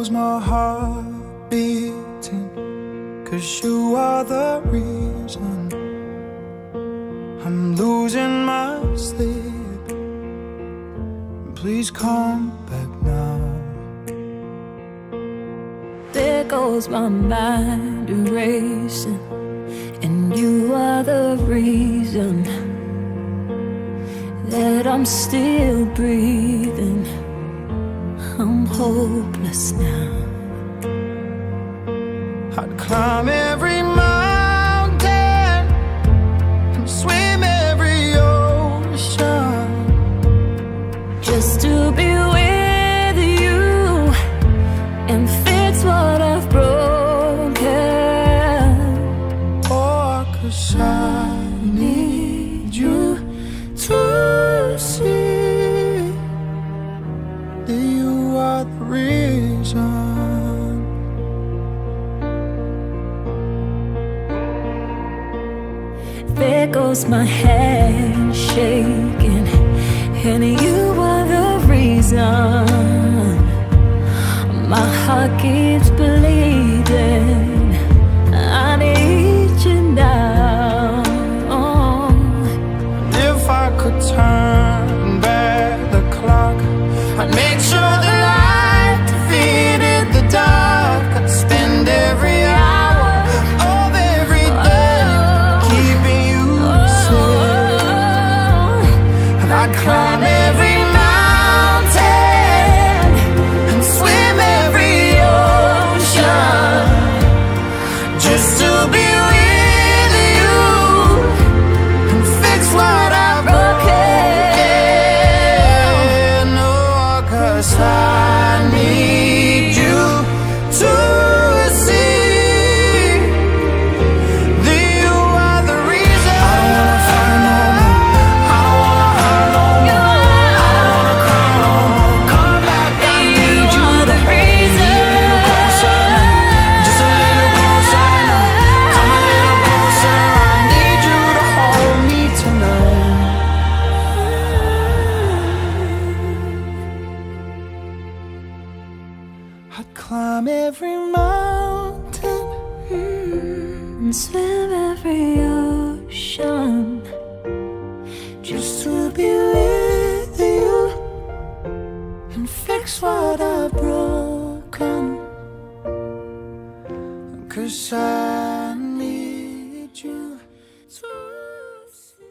goes my heart beating, 'cause you are the reason I'm losing my sleep. Please come back now. There goes my mind erasing, and you are the reason that I'm still breathing. I'm hopeless now. I'd climb every mountain and swim every ocean just to be with you and fix what I've broken. Oh, 'cause I need you to see that you are the reason. There goes my hand shaking, and you are the reason my heart keeps bleeding. I need you now. If I could turn back the clock, I'd make sure the light defeated the dark. I'd spend every hour of every day keeping you safe. And I'd climb every mountain and swim every ocean just to be with you and fix what I've broken. Oh, 'cause I need you to see that you are the reason. I don't wanna fight no more, I don't wanna hurt no more, I don't wanna cry no more. Come back, I need you. The reason. Just a little closer now. Come a little closer, I need you to hold me tonight. I'd climb every mountain And swim every ocean just to be with you and fix what I've broken. 'Cause I need you to see.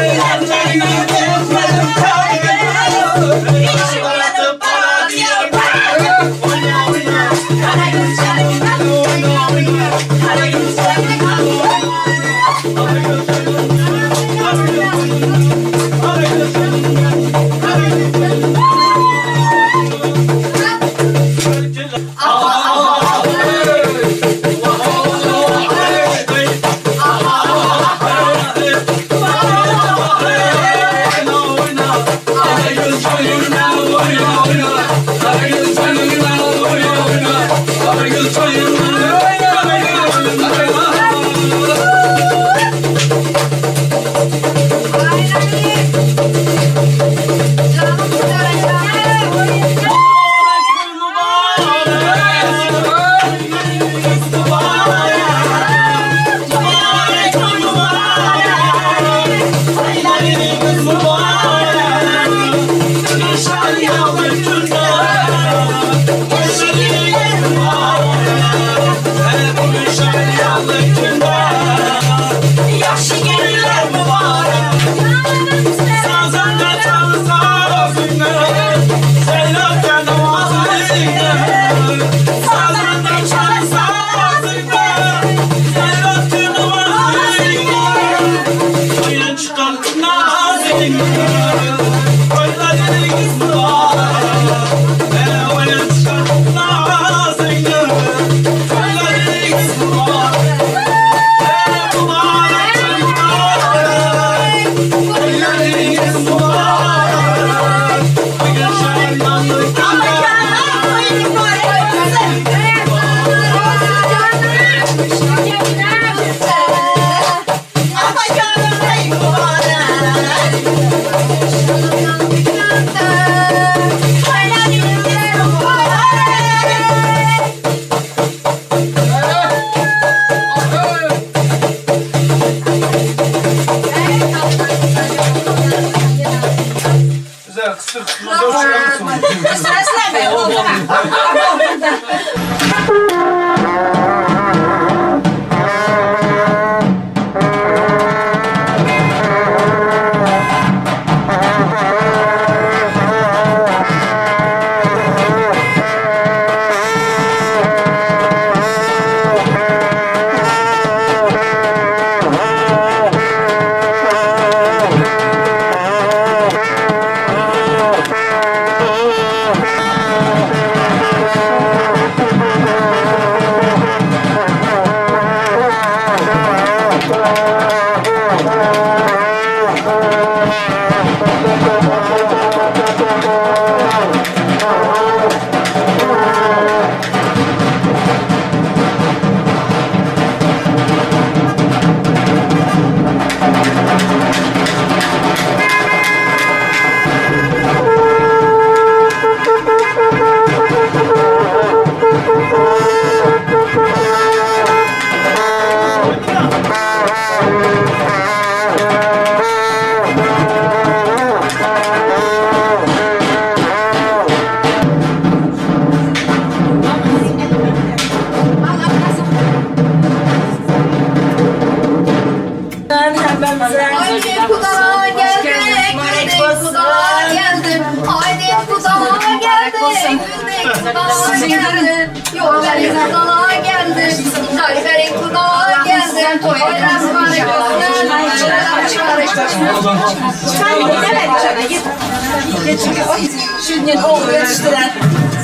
Hey!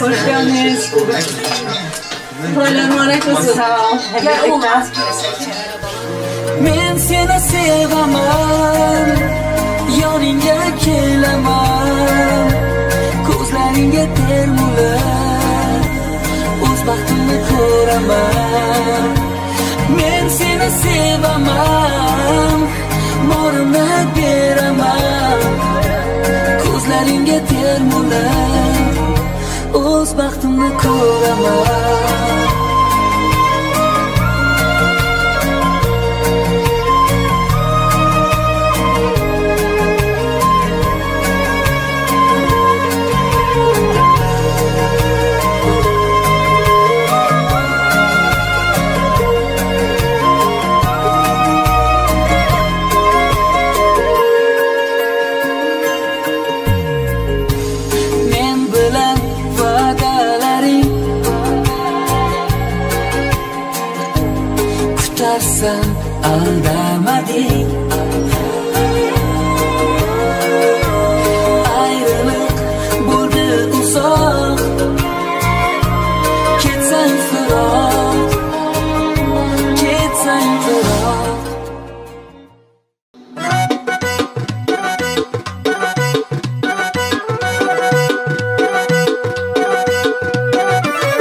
Hoş geldiniz. Men seni sevaman, yoningga kelaman, ko'zlaringga termulib, o'z baxtimni ko'raman. Men seni sevaman, morimni beraman, ko'zlaringga termulib, o'z baxtimni ko'raman. Sen aldamading, ayrılık bo'ldi uzoq, ketsang firoq, ketsang firoq.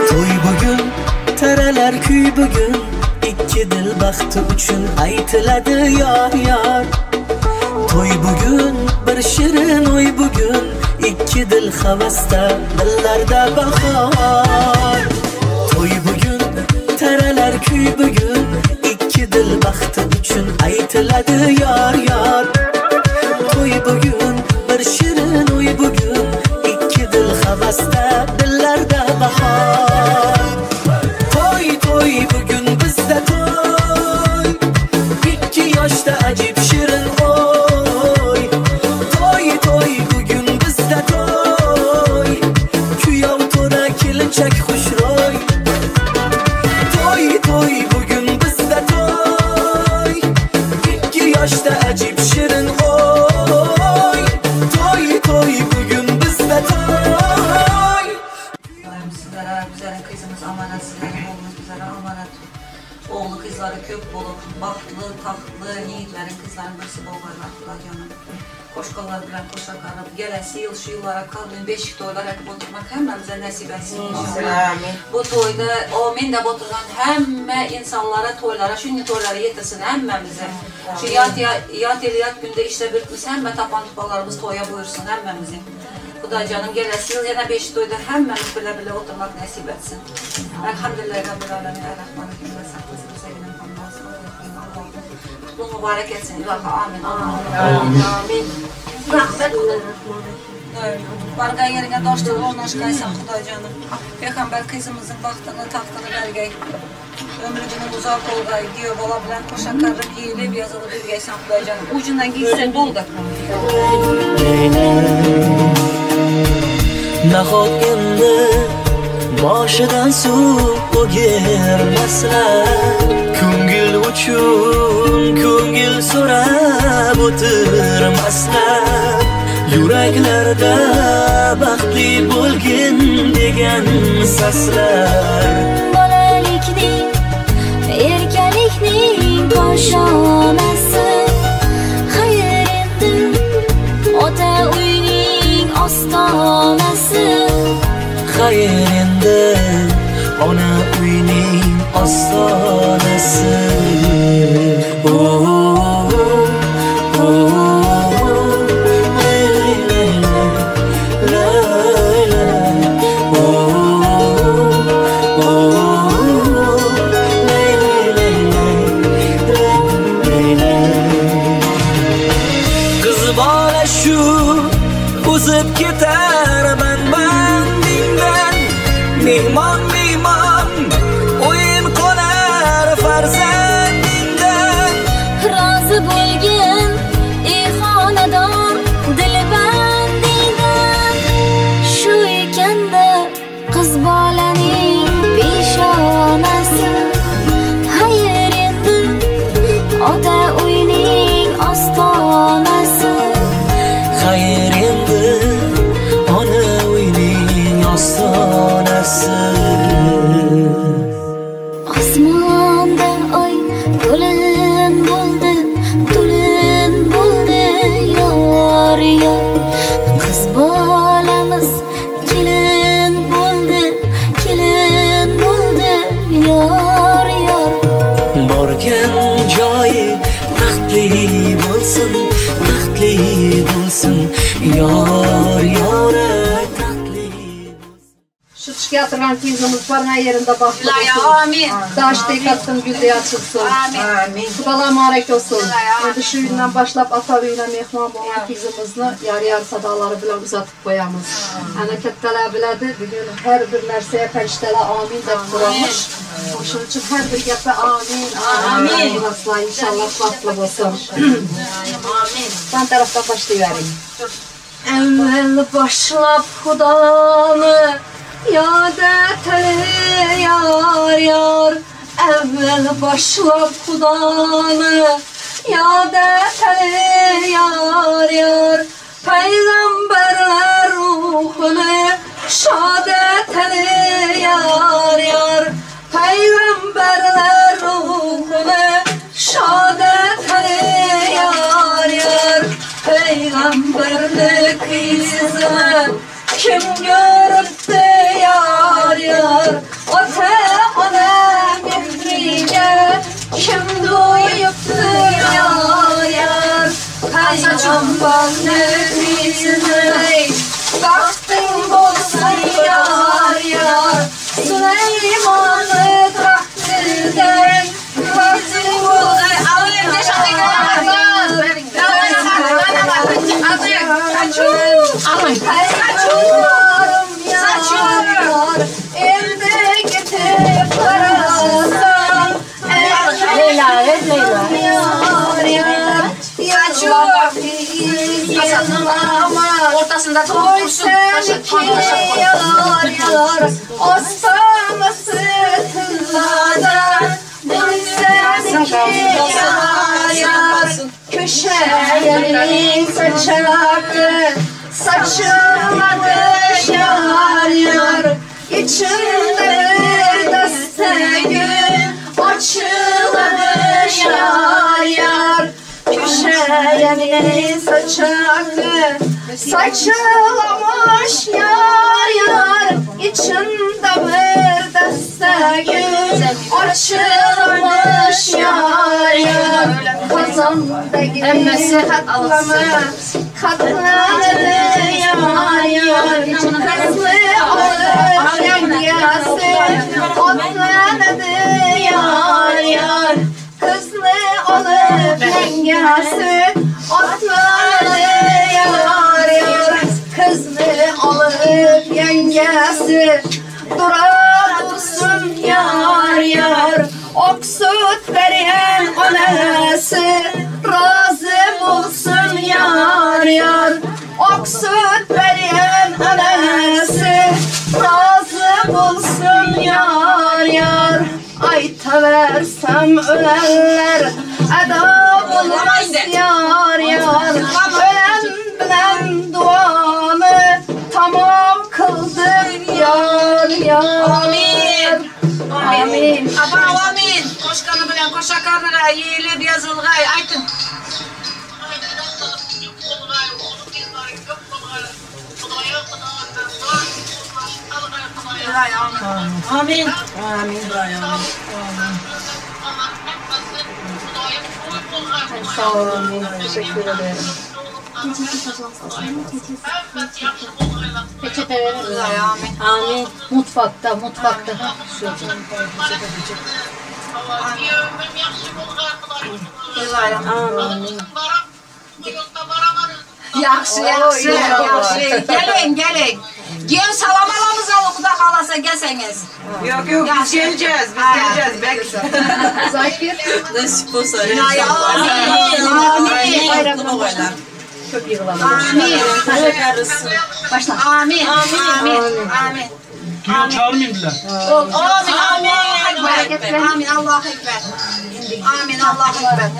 To'y bugun, taralar kuy bugun, ikki dil baxti uchun aytiladi yor yor. To'y bugun, bir shirin o'y bugun, ikki dil havasda, dillarda bahor. To'y bugun, taralar kuy bugun, ikki dil baxti uchun aytiladi yor yor. To'y bugun, bir shirin o'y bugun, ikki dil havasda, dillarda bahor. To'y to'y bugun bizda to'y, ikki yoshda ajib shirin o'y. To'y to'y bugun bizda to'y, kuyov to'da kelinchak xushro'y. To'y to'y bugun bizda to'y, ikki yoshda ajib shirin o'y. To'y to'y bugun bizda to'y. Sizlere güzel kızımız amanat, sizlere oğlumuz bizlere amanat. Oğlu kızları kök bulup Bahtlı, tahtlı, yiğitlerin, kızların birisi boğaylar Xudacanım. Koşkalar bilen koşa qarıb, gələsi yıl şu yıllara qalmayın, 5 toylar əkib oturmaq həmməmizə nəsib etsin inşallah. Bu toyda, amin də oturan həmmə insanlara, toylara, şünni toylara yetirsin həmməmizə. Şu yat eliyat gündə işlə bitmiş, həmmə tapan tupalarımız toya buyursun həmməmizin. Xudacanım gələsi yıl yenə 5 toyda həmməmiz bilə-bilə oturmaq nəsib etsin. Elhamdülillah, Rabbil Alemin, Ər-Rəhmanir-Rəhim və Səhvəsi və Səyyidin Hamdası və bu mübarək etsin, ilahi, amin. Amin. Rahmet Barqay yerinə daşdığı ondan şikayətsən Xudacanım. Peyğəmbər qızımızın vaxtını, taxtını bərgəy. Ömrü günün uzaq olqay, giyob ola bilən qoşaqlarını giyilib, yazılı bilgəysən Xudacanım. Ucundan giysən dolu da. Nahot endi boshidan suv o'girmaslar. Ko'ngil uchun ko'ngil so'rab o'tirmaslar. Yuraklarda baxtli bo'lgin degan saslar. Bolalikning, erkalikning koshonasi. Xayr endi ota uyning ostonasi. Xayr endi ona uyning ostonasi. Qiz bola shu o'zib ketar bandingdan. Mehmon mehmon o'yin qolar farzandingdan. Rozi bo'lgin ey xonadon dilbandingdan. Shu ekanda qiz bolaning peshonasi. Xayr endi ota uyning ostonasi. Xayr endi ona uyning ostonasi. Osmonda oy to'lin bo'ldi yor yor. Qiz bolamiz kelin bo'ldi yor yor. Borgan joyi taxtli bo'lsin yor yora taxtli. Şu çıkartılan kızımız parna yerinde baktı. Amin. Daş tekatın güldü açılsın. Amin. Kudalar mübarek olsun. Şimdi şu günden başlayıp atavıyla mehman olan kızımızla yar sadaları bile uzatıp koyamız. Ana ketteler bilədi. Bugün her bir nərsəyə pəriştələ amin de kurulmuş. Onun için her bir yapı amin. Amin. Asla inşallah baklı olsun. Amin. Ben taraftan başlayıverim. Evvel başlap Xudanı yad eteli yar yar. Evvel başlap Xudanı yad eteli yar yar. Peygamberler ruhunu şad eteli yar yar. Peygamberler ruhunu şad eteli yar yar. Peygamberlik izini kim görüptü yar yar. Ota ana mehriye kim duyuptu yar yar. Peygamberlik izini baktın bolsun yar yar. Süleyman'ı tahtırden baktın bolsun ortasında dursun. Osmanlı sırtından köşeyi saçaktı, saçılmadı yar yar. İçimde bir deste gül açılmış yar yar. Düşeyeni saçaktı, saçılamış yar yar. İçinde bir deste gül, açılmış yar yar. Kazandaki katlama, katladı yar yar. Kızlı olur yengesi, otladı yar yar. Kızlı olur yengesi, otladı yar yar. Kızlı olur yengesi, dursun yar yar. Oksut veren anası, razı bulsun yar yar. Oksut veren anası, razı bulsun yar yar. Ayta versem ölenler eda bulmaz yar yar. Ölen bilen duamı tamam kıldım yar yar. Amin. Amin. Aba amin. Koşkanı bilen koşa karnına yiyilip yazılgay. Aytın. Amin. Amin. Sağ olun. Teşekkür ederim. Peçete verin. Amin. Mutfakta. Şu Amin. Yaxşı. Gelin. Gel salam alamız alıqda qalasa gəlsəniz. Yok biz geleceğiz. Belki. Zakir. Nasip olsa. Amin. Çok yığılalım. Amin. Başla. Amin. Dünya çağırmayayım Amin. Allahu Ekber. Amin. Allahu Ekber.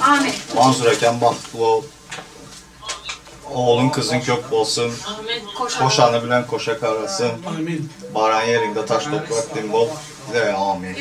Amin. Manzureken bahtlı ol. Oğlun kızın kök olsun. Koşanı bilen koşa karasın. Baran yerinde taş toprak din bol. De amin.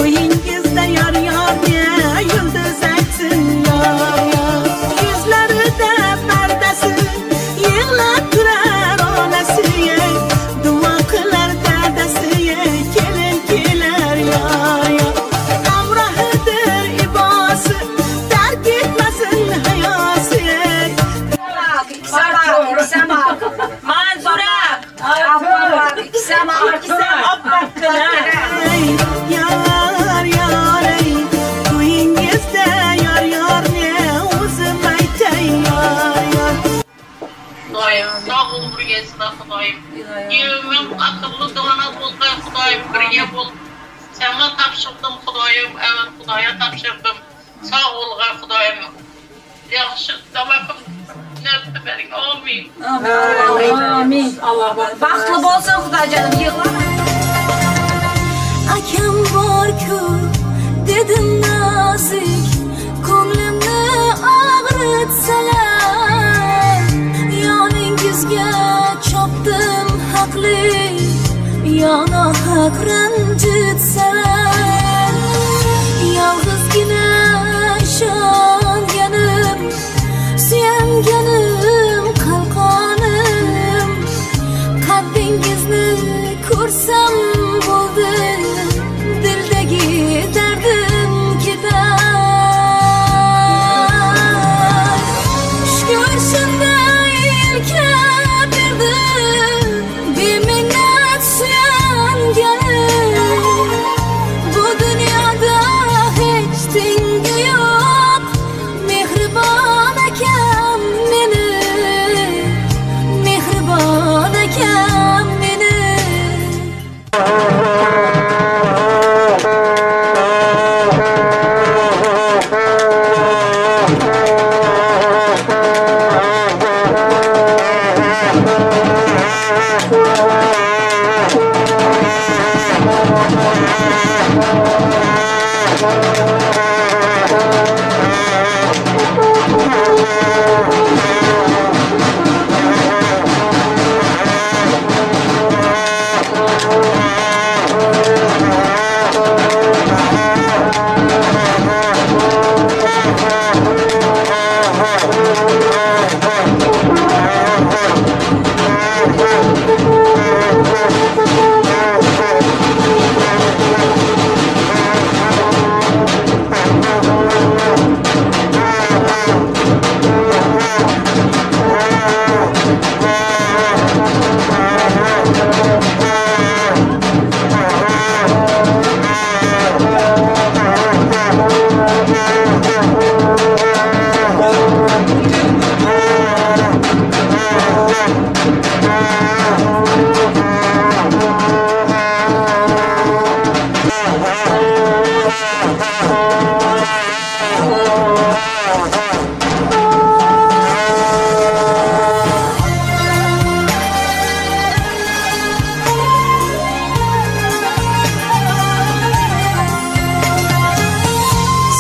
To'yingizda yar yar diye yulduz aytsin yar yar. Yüzlerinde perdesi yığlab turar onasiye. Duo qilar dadasiye kelin kelar yar yar. Amrahidir ibası terk etmesin hayası. Manzura. Yar yar ey, to'yingizda yar yar ne o'zim aytay yar yar. Xudoyim, sog' umrga Xudoyim. Yevim aqlli dona bo'ldi Xudoyim, birga bo'l. Sana topshirdim Xudoyim, evet Xudoya topshirdim. Sog' bo'lg'a Xudoyim. Yaxshi tamakim nasib bering. Amin. Amin. Allah baxtli bo'lsin Xudojonim, yig'lama. Akam bor-ku dedim nazik, ko'nglimni og'ritsalar, yoningizga chopdim haqli, yana haq ranjitsalar, yolg'izgina ishonganim, suyanganim qalqonim, qaddingizni ko'rsam bo'ldi, dildagi dardim ketar. Shukr shunday yelka berdi, beminnat suyanganim. Bu dunyoda hech tengi yo'q, mehribon akam meni, mehribon akam meni.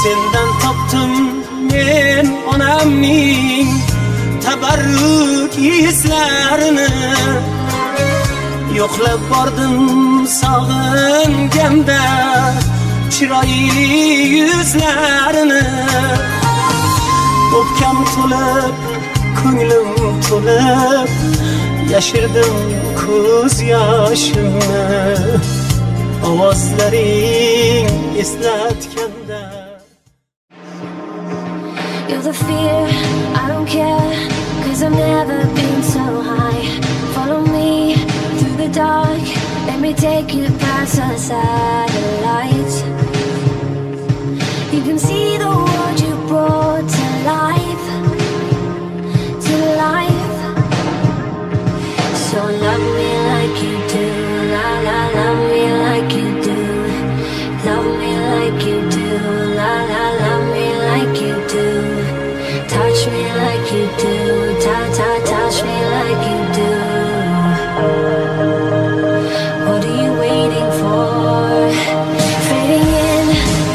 Sendan topdim men onamning tabarruk izlarini, yo'qlab bordim sog'inganda chiroyli yuzlarini. O'pkam to'lib, ko'nglim to'lib, yashirdim ko'z yoshimni, ovozlaring eslatganda. You're the fear, I don't care, 'cause I've never been so high. Follow me through the dark, let me take you past the satellites. You can see the world you brought to life, to life. So love me like you do, la la, love me like you do. Love me like you do, la la, love me like you do. Touch me like you do, touch me like you do. What are you waiting for? Fading in,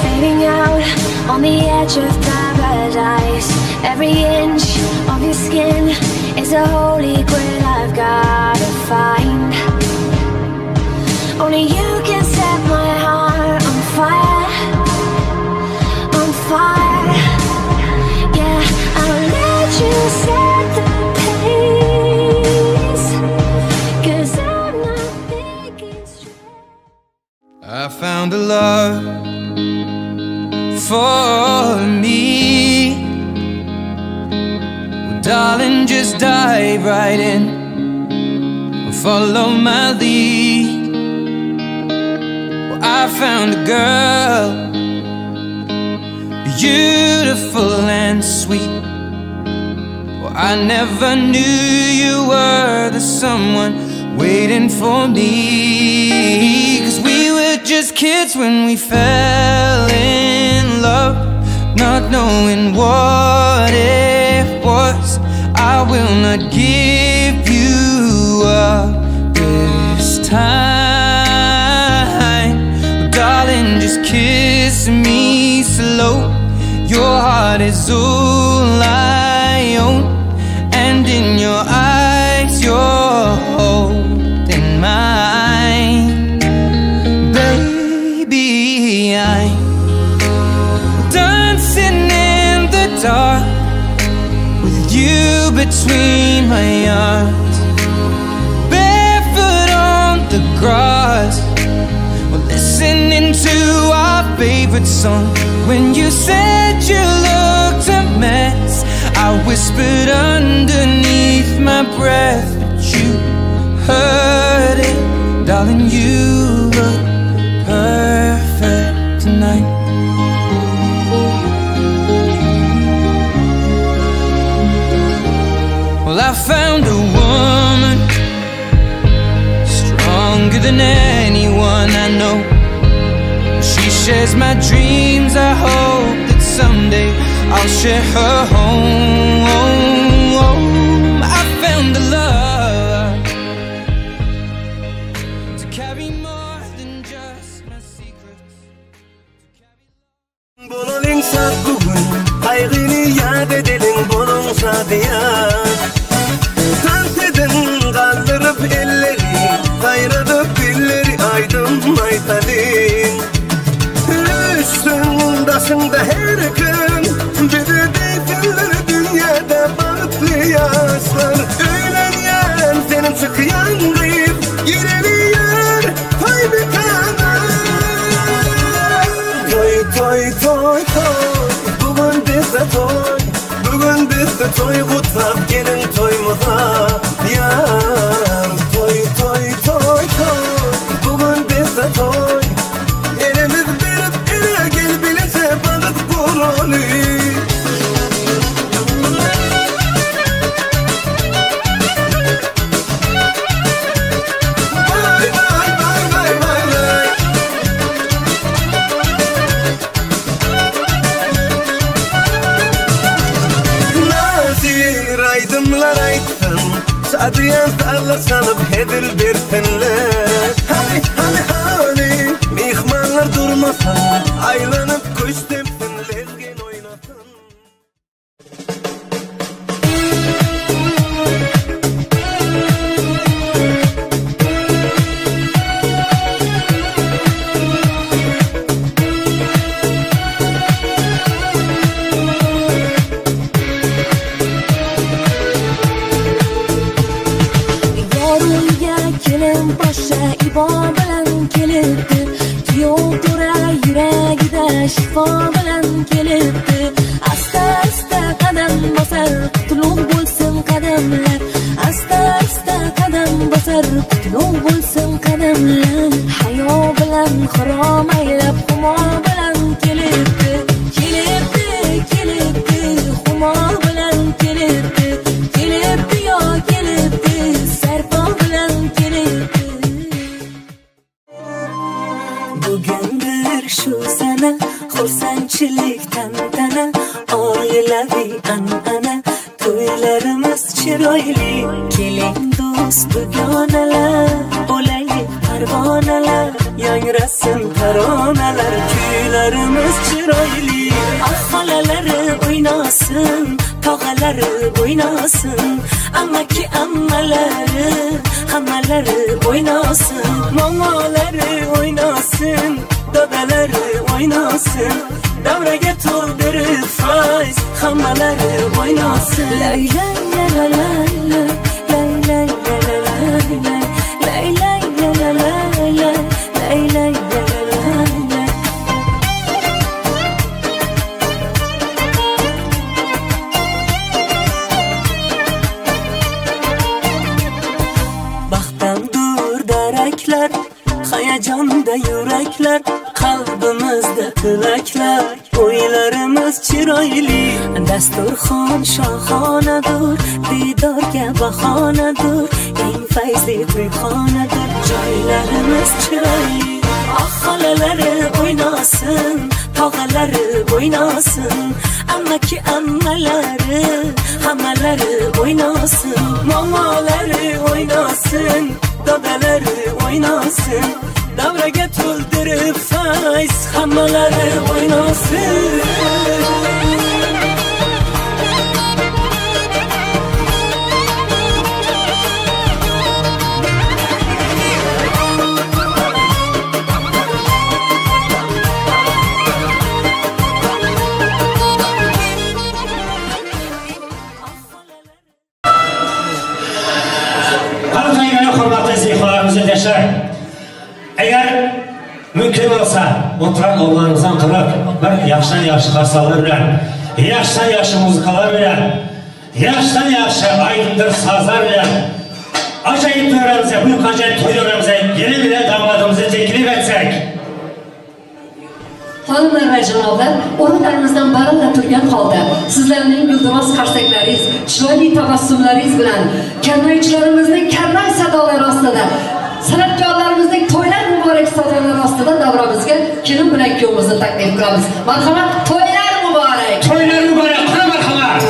fading out, on the edge of paradise. Every inch of your skin is a holy grail I've gotta find. Only you can set my heart on fire. for me. Well, darling, just dive right in and follow my lead. Well, I found a girl, beautiful and sweet. Well, I never knew you were the someone waiting for me. 'Cause we were just kids when we fell in love, not knowing what it was. I will not give you up this time. Well, darling, just kiss me slow. Your heart is all I own, and in your eyes you're holding mine. Baby, I'm dancing in the dark with you between my arms, barefoot on the grass. We're listening to our favorite song. When you said you looked a mess, I whispered underneath my breath, but you heard it. Darling, you look perfect tonight. Well, I found a woman stronger than anyone I know. She shares my dreams. I hope that someday I'll share her home. I found a love to carry more than just my secrets. Bololin sat bugün, kaygını yad edelim bolon sadiya. Tant edin kaldırıp elleri, kayradıp dilleri aydın aytalin. Üstündasında her gün, biri deytinler dünyada balıklı yaşlar. Öğlenyen senin çıkıyan deyip, yüreliyor toy bir kanar. Toy toy toy toy, bugün bizde toy. Bugün bizde toy kutlap gelin toymuza. Yar toy toy toy toy, bugün bizde toy. Elimiz verip ele gel bilese balık kurulu. Aydımlar aytın, sadiyan tarla sanıp hedir bertinler. Hani hani hani, mihmanlar durmasın, aylanıp kuş tepsin, lezgin oynasın. Boşa ibo bilan kelibdi, kuyov to'ra yuragida shifo bilan kelibdi. Asta asta qadam bosar, qutlug' bo'lsin qadamlar. Asta asta qadam bosar, qutlug' bo'lsin qadamlar. Hayo bilan harom aylab, humo bilan kelibdi, kelibdi, kelibdi, humo bilan kelibdi, kelibdi yo kelibdi, sarpo bilan kelibdi. Bugundir shu sana, xursandchilik tantana, oilaviy an'ana, to'ylarimiz chiroyli. Keling do'st dugonalar, bo'laylik parvonalar, yangrasin taronalar, kuylarimiz chiroyli. Xolalari o'ynasin, tog'alari o'ynasin, amaki ammalari, hammalari o'ynasin, momolari o'ynasin, dodalari o'ynasin, davraga to'ldirib fayz, hammalari o'ynasin. Lay lay la la la la, lay lay la la la la, lay lay la la la la, lay lay la la la la. yürekler, hayaconda yürekler, kalbimizde tilaklar, o'ylarimiz chiroyli, dasturxon shohonadir, didorga bahonadir, eng fayzli to'yxonadir, joylarimiz chiroyli. Xalalari o'ynasın, tog'alari o'ynasın, ammaki ammalari, hammalari o'ynasın, momalari o'ynasın, dadalari o'ynasın, davraga to'ldirib fayz, hammalari o'ynasın. Eğer mümkün olsa oturan oğlanınızdan turib bir yaxshi qarsallar bilan, yaxshi muzikalar bilan, yaxshi ayttir sazlar bilan ajoyib to'ylarimizni, bu ajoyib to'ylarimizni yeni bilan damadimizni taklif etsak. Xonimlar va janoblar, o'rinlarimizdan baralla turgan holda sizlarning gulduros qarsaklaringiz, chiroyli tabassumlaringiz bilan karnaychilarimizning karnay sadolari ostida, san'atkorlarimizning to'ylar muborak sadolari ostida davramizga kelin bilan kuyovimizni taklif qilamiz. Marhamat, to'ylar muborak. To'ylar muborak, marhamat.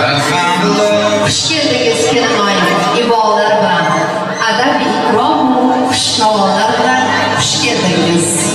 Hoş geldiniz Kerim İbalar ben. Adab ikramı, kuşnavalar ben. Hoş geldiniz.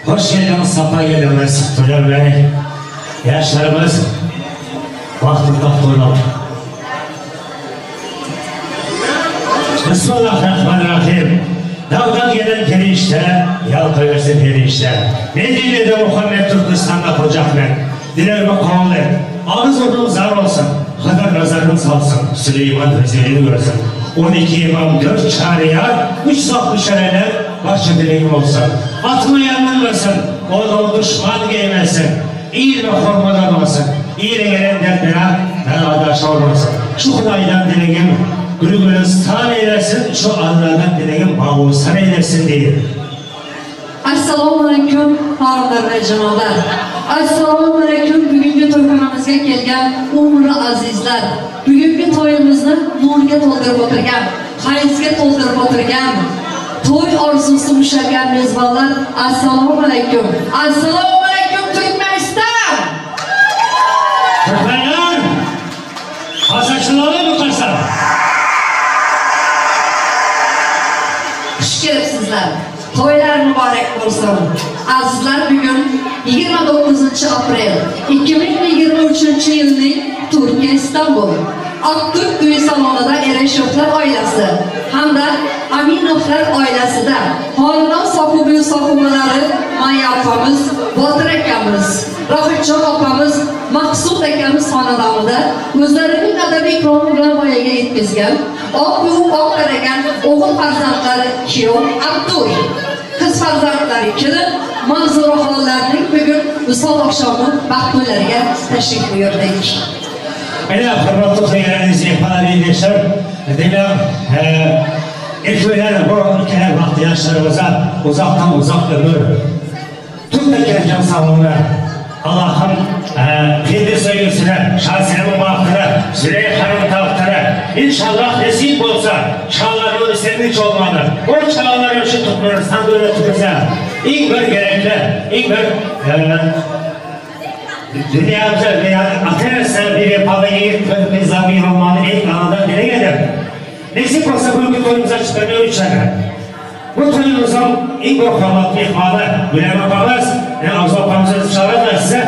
Hoş geldiniz, safa geldiniz Tuğrul Bey. Yaşlarımız vaktinde doymadı. Bismillahirrahmanirrahim. Dağdan gelen perişte, yalkayversin perişte. Medine'de Muhammed Türkistan'da Kocakmen. Dilerime kanlı et. Ağız ordu'nun zar olsun. Kadar nazarın salsın. Süleyman Vezir'ini görsün. 12 imam, 4 çariyar, 360 erenler başka dileğim olsun. Atma yanılmasın, onu düşman giymesin. İyi ve hormadan olsun. İyi gelen dertlere adaş olmasın. Şu Kuday'dan dileğim gülgülüstan eylesin, şu Allah'dan dileğim bağustan eylesin diye. Assalomu alaykum, xonadon va janolar. Assalomu alaykum, bugungi to'yxonamizga kelgan umri azizlar. Bugungi to'yimizni nurga to'ldirib o'tirgan, hayzga to'ldirib o'tirgan, to'y orzusi ushlagan mezbonlar. Assalomu alaykum. Assalomu alaykum Turkmaniston. Turkmenlar, hasaçlıları mı kaçlar? Xush kelibsizlar. To'ylar muborak bo'lsin. Azizlar, bugun 29-aprel 2023-yilning Turkiya Istanbul Oqturk uy salonida Ereshovlar oilasi hamda Aminovlar oilasida xonadon sohibi sohibalari Maya opamiz, Botir akamiz, Rohitjon opamiz, Maqsud akamiz xonadonida o'zlarining adabiy ikromini bilan voyaga yetkazgan oq yuv oq taragan o'g'il farzandlari kuyov Abduy, qiz farzandlari kelib manzuraxonlarning bugun visol oqshomi baxtto'ylariga tashrif buyurdik. Ela hurmatli to'ylaringizni qadrlaydilar. Demak, ilklar bu ikkala vaqt yoshlarimizni uzoqdan uzoq ömür tunda kelgan salomlar. Allohim xeyir so'yisini, shahsini muboraklar, Züleyxa'nın taqdiri inşallah nasip bo'lsa, çağlarını istenmiş olmalı. O çağların şu Türkmenistan devletimize ilk bir gerekli, ilk bir dünyamıza veya Atenes'e bir palayı nizami romanı ilk anadan dile gelir. Nasip olsa bugün toyumuza çıkarıyor içeri. Bu toyumuzun ilk bir hırmatlı ihmalı Gülen Apamız, Arzu Apamızı çağırırlar size.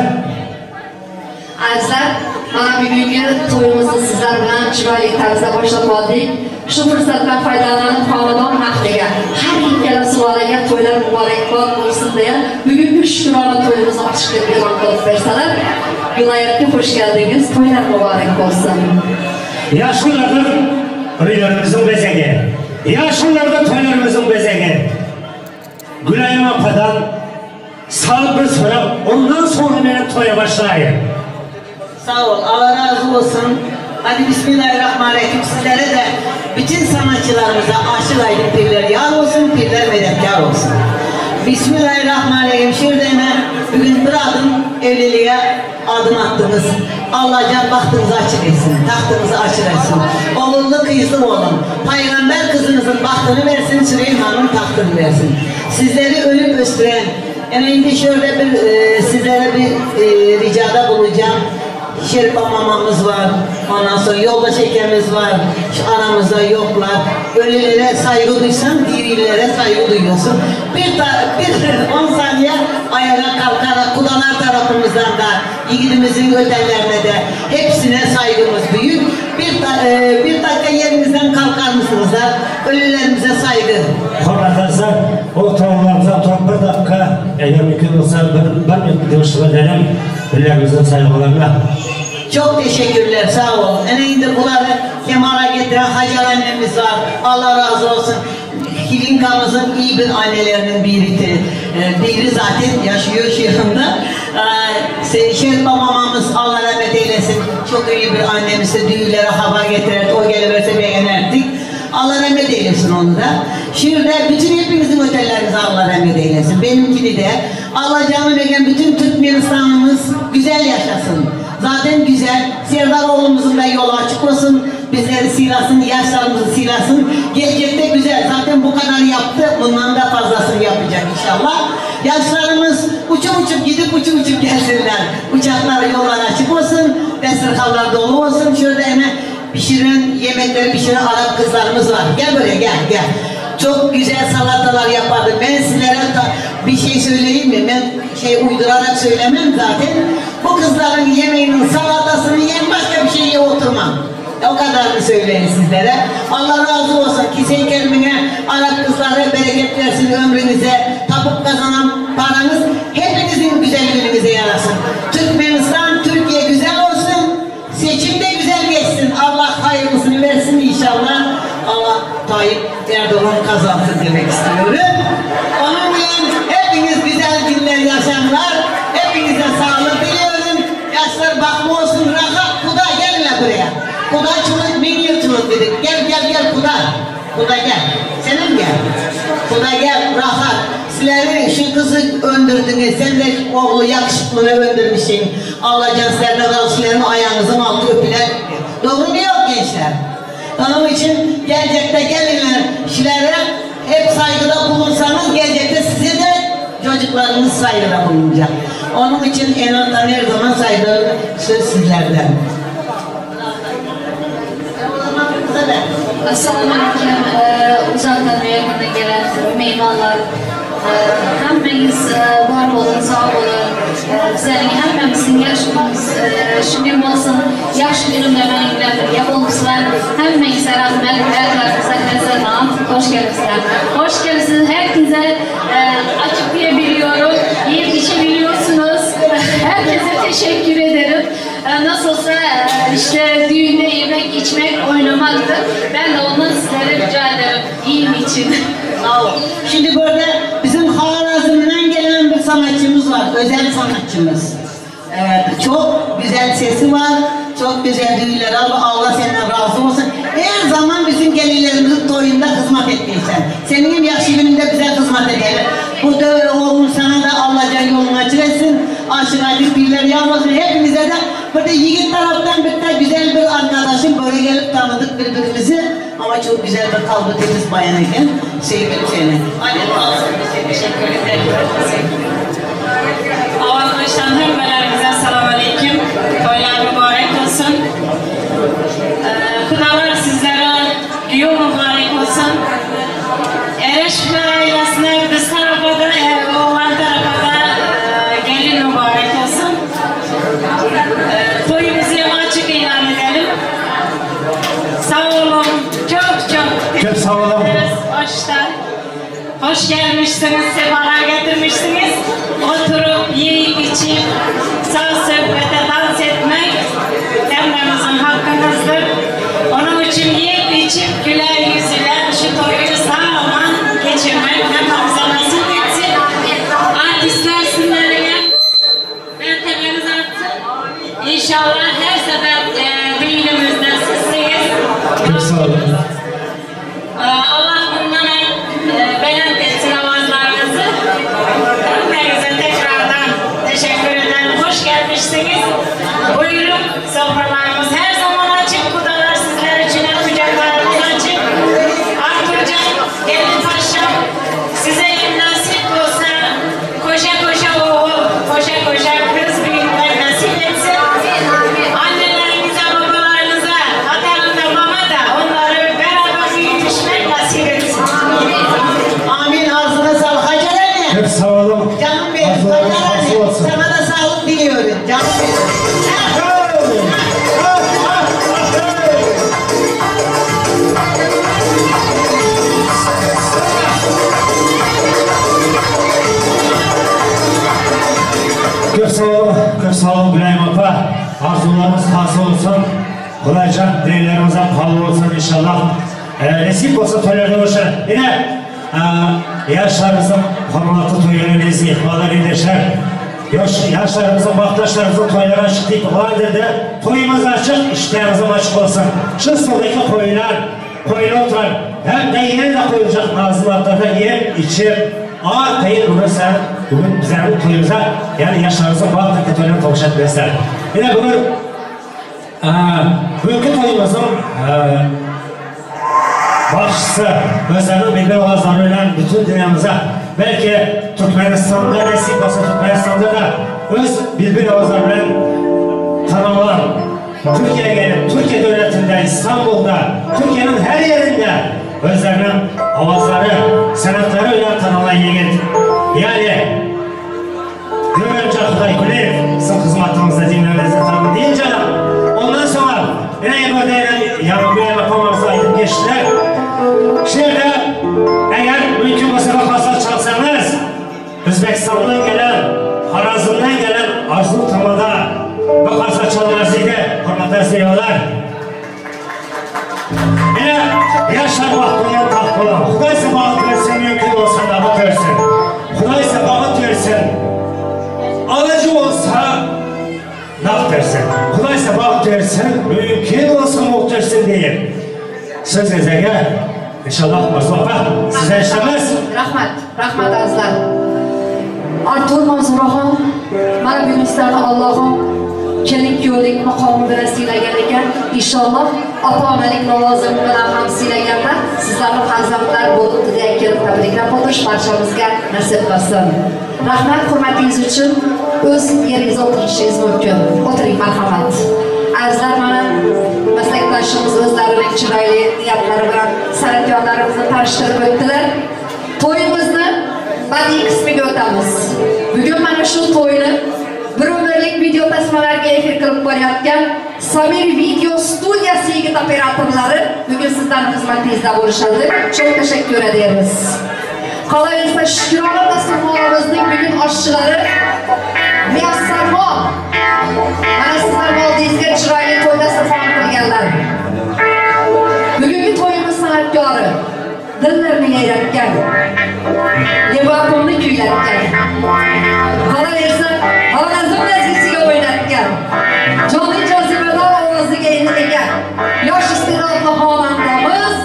Azizlar, mana bugungi to'yimizni sizlar bilan chiroyli tarzda boshlab oldik. Shu fursatdan foydalanib xonadon haqqiga har ikkala suvolaga to'ylar muborakbod bo'lsin deya bugungi shukrona to'yimizni ochishga e'lon qilib bersalar, viloyatga xush keldingiz, to'ylar muborak bo'lsin. Yaşlılardır uylarımızın bezegi, yaşlılardır toylarımızın bezegi. Gülayım Apa'dan saat bir sonra ondan sonra benim toya başlayayım. Sağ ol, Allah razı olsun. Hadi Bismillahirrahmanirrahim. Sizlere de bütün sanatçılarımıza aşık aydın pirler yar olsun, pirler medetkar olsun. Bismillahirrahmanirrahim. Şirdeme bugün bir adım evliliğe adım attınız. Allah can bahtınızı açık etsin, tahtınızı açık etsin. Oğullu kızlı olun. Peygamber kızınızın bahtını versin, Süleyman'ın tahtını versin. Sizleri ölüp östüren, şimdi şöyle bir sizlere bir ricada bulacağım. Şerifa mamamız var, ondan sonra yolda şekerimiz var, şu aramızda yoklar. Ölülere saygı duysan, dirilere saygı duyuyorsun. Bir 10 saniye ayağa kalkarak kudalar tarafımızdan da, yiğidimizin ötelerine de hepsine saygımız büyük. Bir dakika yerinizden kalkar mısınız da ölülerimize saygı. Arkadaşlar, o toylarımıza bir dakika, eğer mümkün olsa bir görüşme edelim, ölülerimizin saygılarına. Çok teşekkürler, sağ olun. Şimdi bunları Kemal'a getiren Hacer annemiz var. Allah razı olsun. Hilinkamızın iyi bir annelerinin biri zaten yaşıyor şu anda. Şerifa mamamız Allah rahmet eylesin. Çok iyi bir annemiz de düğünlere haber getirir. O geliverse beğenerdik. Allah rahmet eylesin onu da. Şimdi bütün hepinizin ötelerinize Allah rahmet eylesin. Benimkini de. Allah canı veren bütün Türkmenistan'ımız güzel yaşasın. Zaten güzel. Serdar oğlumuzun da yolu açık olsun. Bizleri silasın, yaşlarımızı silasın. Gelecekte güzel. Zaten bu kadar yaptı. Bundan da fazlasını yapacak inşallah. Yaşlarımız uçup gidip gelsinler. Uçaklar, yollar açık olsun. Destekçiler dolu olsun. Şöyle hemen pişiren, yemekleri pişiren Arap kızlarımız var. Gel buraya, gel. Çok güzel salatalar yapardı. Ben sizlere bir şey söyleyeyim mi? Ben uydurarak söylemem zaten. Bu kızların yemeğinin salatasını yiyen başka bir şeye oturmam. O kadarını söyleyeyim sizlere. Allah razı olsun. Kise-i kerimine Arap kızları bereket versin ömrünüze. Tapıp kazanan paranız hepinizin güzelliğinize yarasın. Türkmenistan, Türkiye güzel olsun. Seçim de güzel geçsin. Allah hayırlısını versin inşallah. Allah Aydoğan kazansın demek istiyorum. Onun için hepiniz güzel günler yaşamlar. Hepinize sağlık diliyorum. Yaşlar bakma olsun rahat. Kuda gelme buraya. Kuda çoluk, bin yıl çoluk dedik. Gel Kuda. Kuda gel. Senin gel. Kuda gel rahat. Sizleri şu kızı öldürdünüz. Sen de oğlu yakışıklını öldürmüşsün. Alacaksın sizlerle sizlerin ayağınızın altı öpüler. Doğru mu yok gençler? Onun için gelecekte gelinler işlere hep saygıda bulunsanız gelecekte size de çocuklarınız saygıda bulunacak. Onun için en azından her zaman saygılı söz sizlerden. Assalamu alaikum. Uzaktan ve yakından gelen meymanlar. Hemmeniz var olun, sağ olun. Bizlerin hemmemizin yaşımız şükür olsun. Yaxşı bilimlemenlikler yapılmışlar. Hemmenize rahmet, herkese selam. Hoş geldiniz. Hoş geldiniz. Herkese açık diyebiliyorum. Yiyip içebiliyorsunuz. Herkese teşekkür ederim. Nasılsa işte düğünde yemek, içmek, oynamaktır. Ben de ondan sizlere rica ederim. İyiyim için. Sağ olun. Şimdi burada bizim Harazım'dan gelen bir sanatçımız var. Özel sanatçımız. Çok güzel sesi var. Çok güzel düğünler al. Allah senden razı olsun. Her zaman bizim gelinlerimizin toyunda hizmet ettiysen. Senin yaxşı gününde bize hizmet edelim. Burada oğlum sana da Allah'ca yolunu açık etsin. Aşık acık birler yalnızın. Hepimize de burada yiğit taraftan bir de güzel bir arkadaşım böyle gelip tanıdık birbirimizi. Ama çok güzel bir kalbi temiz bayan iken sevdim seni. Hadi kalsın. Teşekkür ederim. Avazmıştan hürmelerimize selamun aleyküm. Toylar mübarek olsun. Kudalar sizlere düğün mübarek olsun. Ereşler ailesine biz tarafa da oğlan tarafa da gelin mübarek olsun. Toyumuzu açık ilan edelim. Sağ olun. Çok sağ olun. Hoş gelmişsiniz, sefalar getirmişsiniz. Oturup, yiyip, içip, sağ sohbete dans etmek hepimizin hakkımızdır. Onun için yiyip, içip, güler yüzüyle şu toyu sağlam geçirmek hepimize nasip etsin. Artistler sizlerine mertebeniz artsın. İnşallah her sefer düğünümüzde sizsiniz. Çok sağ olun. Allah bundan beyan etsin avazlarınızı. Hepinize tekrardan teşekkür ederim. Hoş gelmişsiniz. Buyurun, sofralarımız her zaman açık. Kudalar sizler için kucaklarımız açık. Arturcan, gelin paşam, size nasip olsa koşa oğul, koşa kız büyükler nasip etsin. Annelerinize, babalarınıza, hatta mama da onları beraber büyütüşmek nasip etsin. Amin. Ağzına sağlık. Hacer anne. Hep sağ olun. Canım benim. Hacer anne. Sana da sağlık diliyorum. Canım benim. Çok sağ olun Gülayım Apa. Arzularımız hasıl olsun. Kolayca dileklerimize kabul olsun inşallah. Nasip olsa toylarda olsun. Yine yaşlarımızın hürmetli toylarınızı ihmalar ederler. Yaşlarımızın, baktaşlarımızın toylara açıklayıp o halde de toyumuz açık, işlerimizin açık olsun. Şu soldaki koyuna oturan hem de yine de koyulacak nazılatlarda yer, içi, ağır kayıt olursa bugün bizlerin toyumuza yani yaşlarımızın baktaşlarına toylarına tokuşat besler. Yine bugünkü toyumuzun başçısı özlerinin bilgi oğazlarıyla bütün dünyamıza belki Türkmenistan'da nasip olsa Türkmenistan'da da öz bilgi oğazlarıyla tanımlanan Türkiye'ye gelip Türkiye devletinde, İstanbul'da, Türkiye'nin her yerinde özlerinin avazları, sanatlarıyla tanımlanan yiğit. Yani Gümrüce Kuday Kuleyev sizin hizmetinizde dinlemenizi tanımı deyince ondan sonra yine böyle yarın bir yapamamıza ayıp geçtiler. Şimdi eğer mümkün olsa kalsa çalsanız Özbekistan'dan gelen, Harazım'dan gelen Arzu Tamada bakarsa çalınırsıydı, hürmetler seviyorlar. Yine yaşlar vaktinden Ulan Xudaysa bağıt versin, mümkün olsa nağıt versin. Xudaysa bağıt versin, alıcı olsa nağıt versin. Xudaysa bağıt versin, mümkün olsa muht versin deyir. Söz ezəgə, inşallah Mustafa sizə işləməz. Rahmat azlar. Artur Manzuraxon, mana bu mislarni Allohim kelin kuyovlik maqomi bilan siylagan ekan. Inshaalloh ota-onalik lavozimi bilan ham siylaganda sizlarning farzandlar bo'libdi deya kelib tabriklab o'tirish barchamizga nasib qilsin. Rahmat hurmatingiz uchun o'z yeringizni o'tirishingiz mumkin. O'tiring, marhamat. Azizlar, mana maslakdoshimiz o'zlarining chiroyli niyatlari bilan san'atkorlarimizni tanishtirib o'tdilar. To'yimizni badiiy qismiga o'tamiz. Bugun mana shu to'yni bir umrlik video tasmalarga efir qilib borayotgan Samir Video studiyasi yigit operatorlari bugun sizlarning xizmatingizda bo'lishadi. Çok tashakkur ederiz. Qolaversa Shukrona dasturxonimizning bugun oshchilari Muyassarxon. Mana sizlar oldingizga chiroyli to'y dasturxon qilganlar. Bugungi to'yimiz san'atkori dillarni yayratgan, Liverpoolni kuylatgan, qolaversa Xorazm nazgisiga o'ynatgan, jonli jozibador ovoziga ega yosh iste'dodli xonandamiz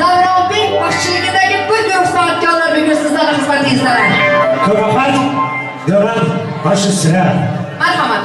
Davronbek boshchiligidagi bir guruh san'atkorlar bugun sizlarning xizmatingizdalar. Ko'roqat, Davron boshi sira. Marhamat.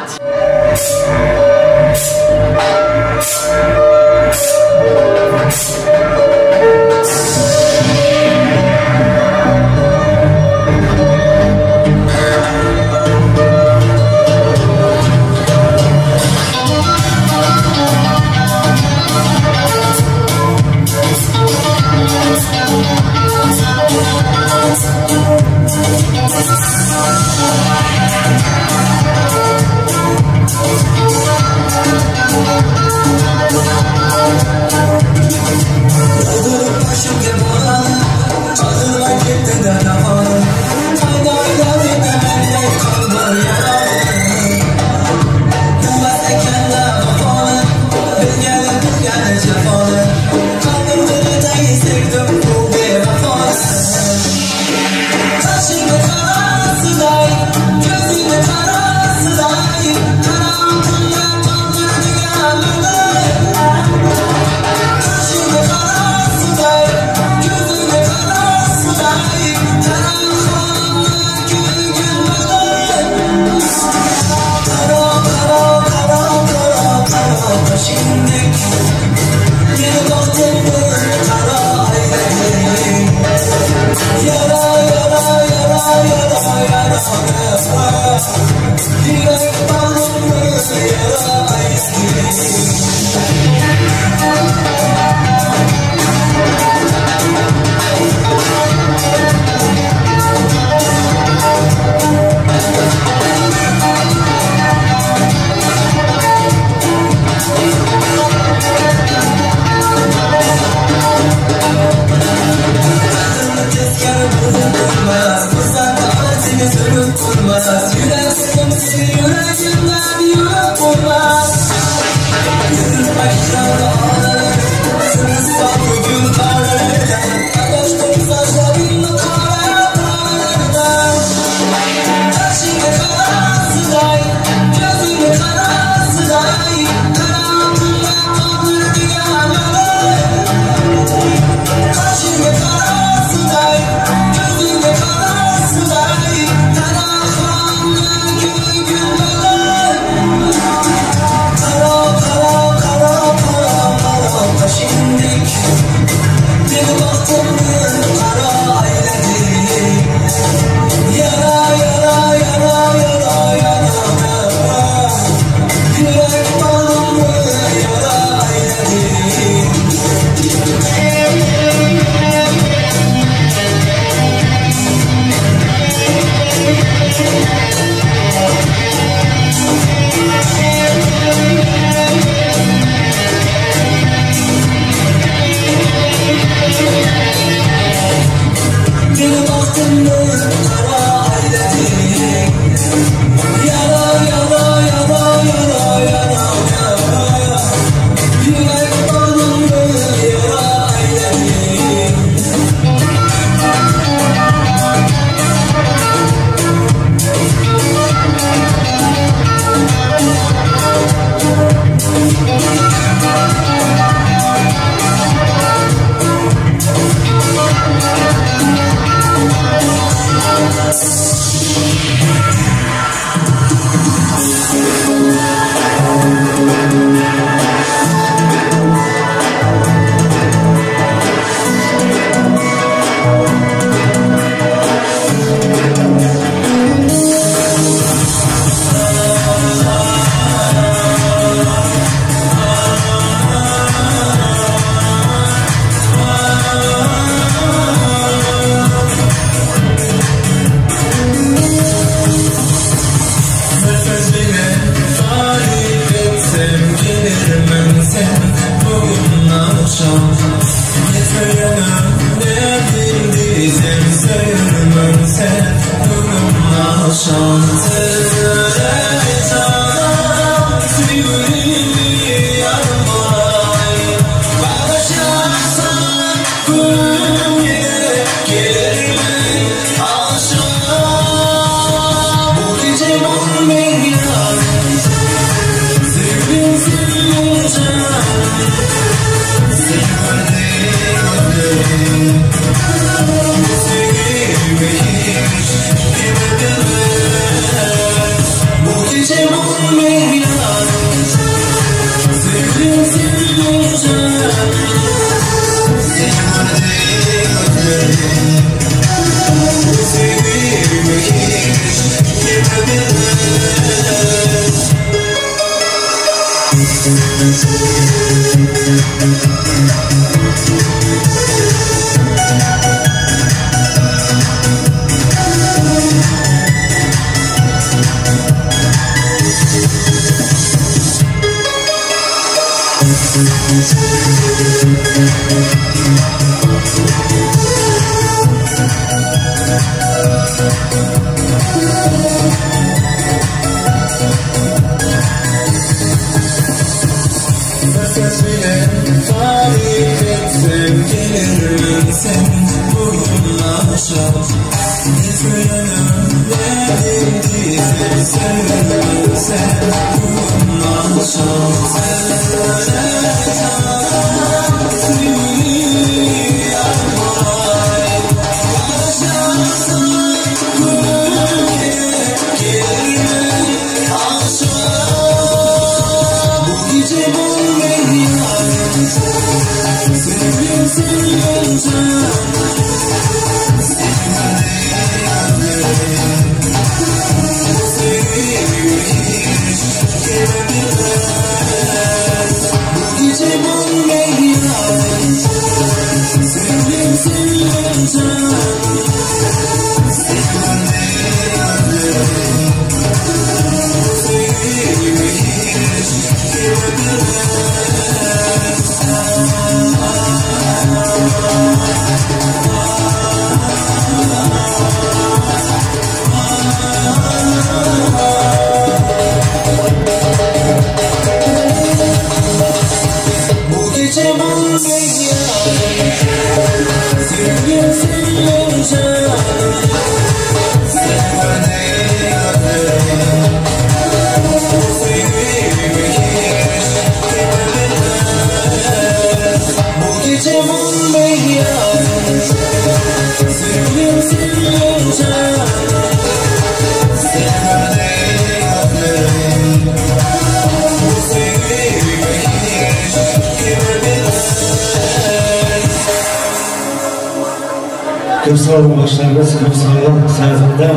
Kırsal başlarımız Kırsal sayesinde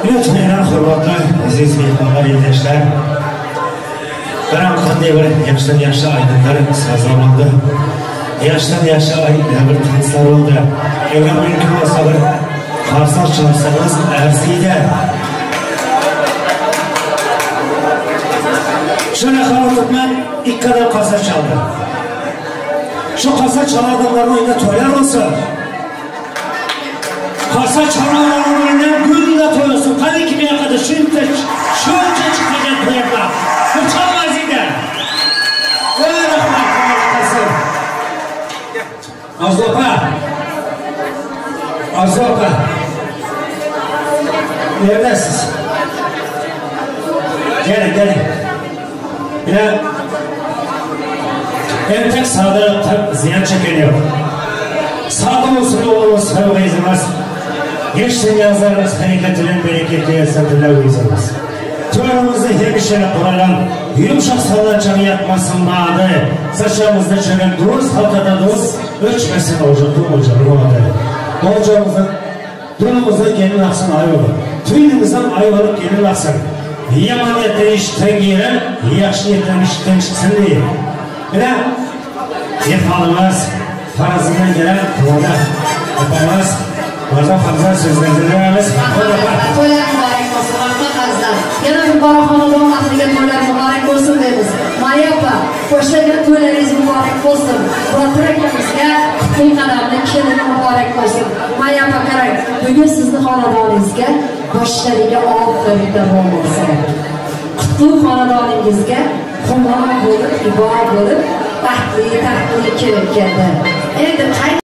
lütfen hürmetli aziz mehmanlar, yoldaşlar. Ben qanday bir yaştan yaşa aydınlar sazlandı. Yaştan yaşa bir tanışlar oldu. Eğer mümkün olsa bir karsak çalsanız ersiydi. Şöyle kalıp ben ilk kadar kasa çaldı. Şu kasa çalan adamların oyunda toylar olsun. Kasa çalanların oyunda gül de toyuyorsun. Hadi kimi yakada şunca çıkacak toyaklar. Bu çalmaz yine. Öyle bakmak. Azoka. Azoka. Neredesiniz? Gelin. Ya ben tek sağda ziyan çekiliyor. Sağda olsun oğlumuz fevka izlemez. Geçtiğin yazlarımız hareketinin bereketli esnafırlar izlemez. Tuğrumuzda hemşire kuralan yumuşak sallancanı yatmasın bağdı. Saçlarımızda çören dost, halkada dost, ölçmesin hocanın adı. Hocamızın durumumuzdan gelin aksın ayvalı. Tüyünümüzden ayvalık gelin aksın. Yaman yetten işten giren, yaşlı yetten işten çıksın diye. Bir de yefalımız, farazından gelen kıvada yapamaz. Orada fazla sözlendirmemiz. Toylar mübarek olsun, haklı kazlar. Yana mübarek Anadolu'nun ahliga toylar mübarek olsun deriz. Mayapa, qo'shilgan to'ylaringiz muborak bo'lsin. Botir akamizga qutlug' qadamli kelin muborak bo'lsin. Mayapa qarang, bugun sizni xonadoningizga boshlariga oxirgi davom bo'lsin. Qutlug' xonadoningizga quvonch bo'lib, iborat bo'lib, taxtli kelib keldi. Endi